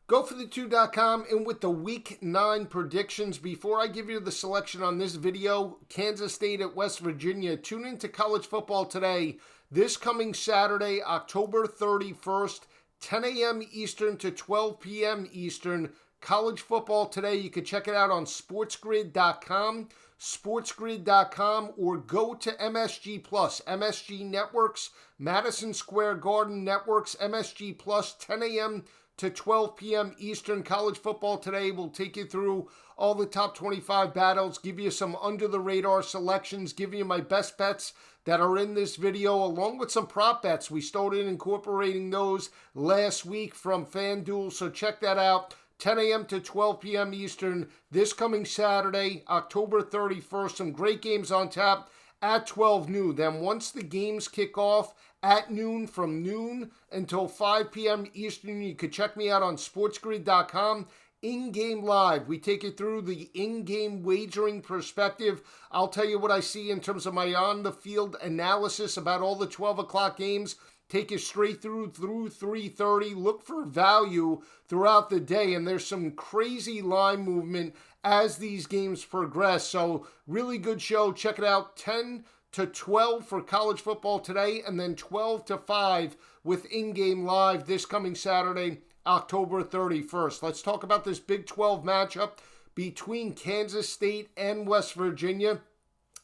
GoForThe2.com, and with the Week 9 predictions, before I give you the selection on this video, Kansas State at West Virginia, tune into college football today, this coming Saturday, October 31st, 10 a.m. Eastern to 12 p.m. Eastern. College football today, you can check it out on sportsgrid.com, or go to MSG Plus, MSG Networks, Madison Square Garden Networks, MSG Plus, 10 a.m. to 12 p.m. Eastern. College football today will take you through all the top 25 battles, give you some under-the-radar selections, give you my best bets that are in this video, along with some prop bets. We started incorporating those last week from FanDuel, so check that out. 10 a.m. to 12 p.m. Eastern this coming Saturday, October 31st. Some great games on tap at 12 noon. Then once the games kick off at noon, from noon until 5 p.m. Eastern, you can check me out on sportsgrid.com. In-game live. We take it through the in-game wagering perspective. I'll tell you what I see in terms of my on-the-field analysis about all the 12 o'clock games. Take you straight through 3:30. Look for value throughout the day, and there's some crazy line movement as these games progress. So really good show. Check it out. 10 to 12 for college football today, and then 12 to 5 with in-game live this coming Saturday, October 31st. Let's talk about this Big 12 matchup between Kansas State and West Virginia.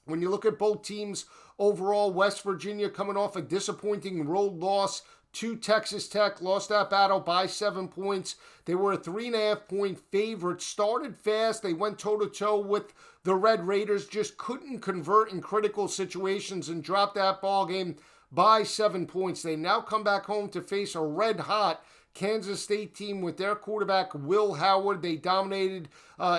When you look at both teams overall, West Virginia coming off a disappointing road loss to Texas Tech, lost that battle by 7 points. They were a 3.5-point favorite, started fast. They went toe-to-toe with the Red Raiders, just couldn't convert in critical situations and dropped that ball game by 7 points. They now come back home to face a red-hot Kansas State team with their quarterback, Will Howard. They dominated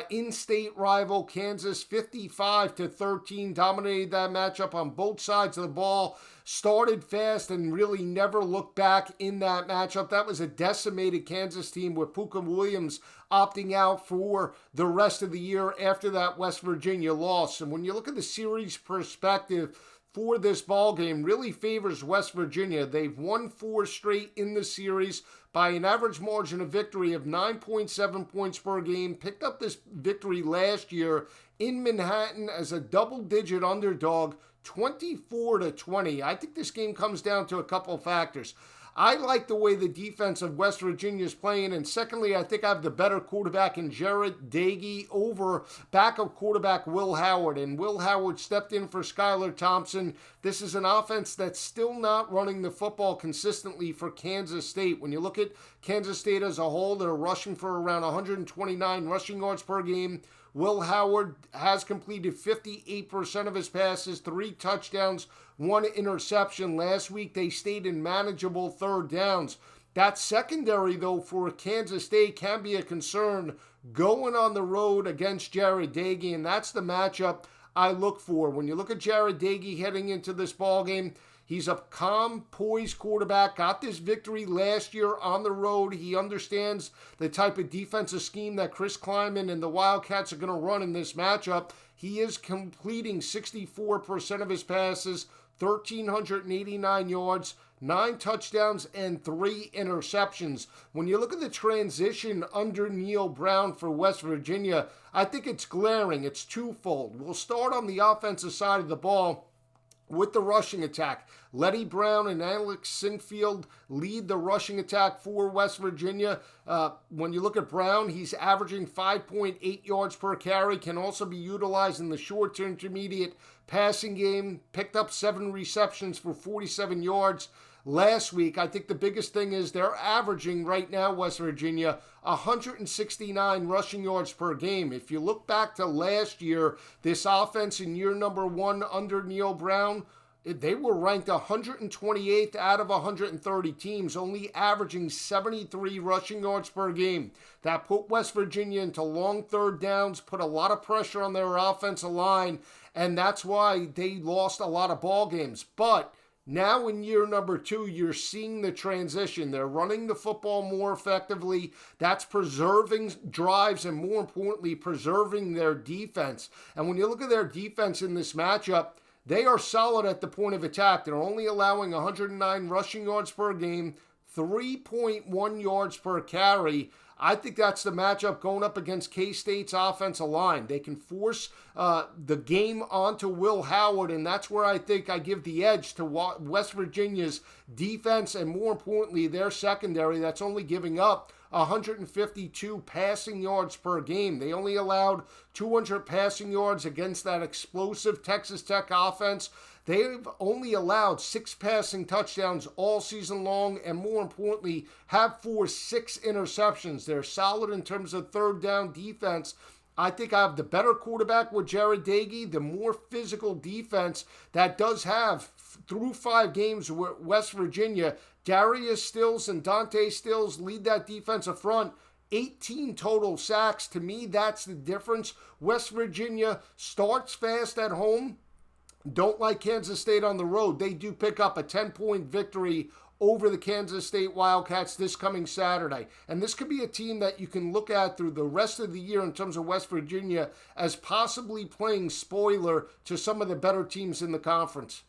in-state rival Kansas 55-13, dominated that matchup on both sides of the ball, started fast and really never looked back in that matchup. That was a decimated Kansas team with Puka Williams opting out for the rest of the year after that West Virginia loss. And when you look at the series perspective for this ball game, really favors West Virginia. They've won 4 straight in the series by an average margin of victory of 9.7 points per game. Picked up this victory last year in Manhattan as a double-digit underdog, 24-20. I think this game comes down to a couple factors. I like the way the defense of West Virginia is playing, and secondly, I think I have the better quarterback in Jarret Doege over backup quarterback Will Howard, and Will Howard stepped in for Skylar Thompson. This is an offense that's still not running the football consistently for Kansas State. When you look at Kansas State as a whole, they're rushing for around 129 rushing yards per game. Will Howard has completed 58% of his passes, 3 touchdowns, 1 interception. Last week, they stayed in manageable third downs. That secondary, though, for Kansas State can be a concern going on the road against Jarret Doege, and that's the matchup I look for. When you look at Jarret Doege heading into this ballgame, he's a calm, poised quarterback, got this victory last year on the road. He understands the type of defensive scheme that Chris Klieman and the Wildcats are going to run in this matchup. He is completing 64% of his passes, 1,389 yards, 9 touchdowns, and 3 interceptions. When you look at the transition under Neil Brown for West Virginia, I think it's glaring. It's twofold. We'll start on the offensive side of the ball with the rushing attack. Letty Brown and Alex Sinfield lead the rushing attack for West Virginia. When you look at Brown, he's averaging 5.8 yards per carry, can also be utilized in the short to intermediate passing game, picked up 7 receptions for 47 yards last week. I think the biggest thing is they're averaging right now, West Virginia, 169 rushing yards per game. If you look back to last year, this offense in year number 1 under Neil Brown, they were ranked 128th out of 130 teams, only averaging 73 rushing yards per game. That put West Virginia into long third downs, put a lot of pressure on their offensive line, and that's why they lost a lot of ball games. But now in year number 2, you're seeing the transition. They're running the football more effectively. That's preserving drives and, more importantly, preserving their defense. And when you look at their defense in this matchup, they are solid at the point of attack. They're only allowing 109 rushing yards per game, 3.1 yards per carry. I think that's the matchup going up against K-State's offensive line. They can force the game onto Will Howard, and that's where I think I give the edge to West Virginia's defense and, more importantly, their secondary that's only giving up 152 passing yards per game. They only allowed 200 passing yards against that explosive Texas Tech offense. They've only allowed 6 passing touchdowns all season long, and more importantly, have forced 6 interceptions. They're solid in terms of third down defense. I think I have the better quarterback with Jared Dagey, the more physical defense that does have, through 5 games with West Virginia, Darius Stills and Dante Stills lead that defensive front. 18 total sacks. To me, that's the difference. West Virginia starts fast at home. Don't like Kansas State on the road. They do pick up a 10-point victory over the Kansas State Wildcats this coming Saturday. And this could be a team that you can look at through the rest of the year in terms of West Virginia as possibly playing spoiler to some of the better teams in the conference.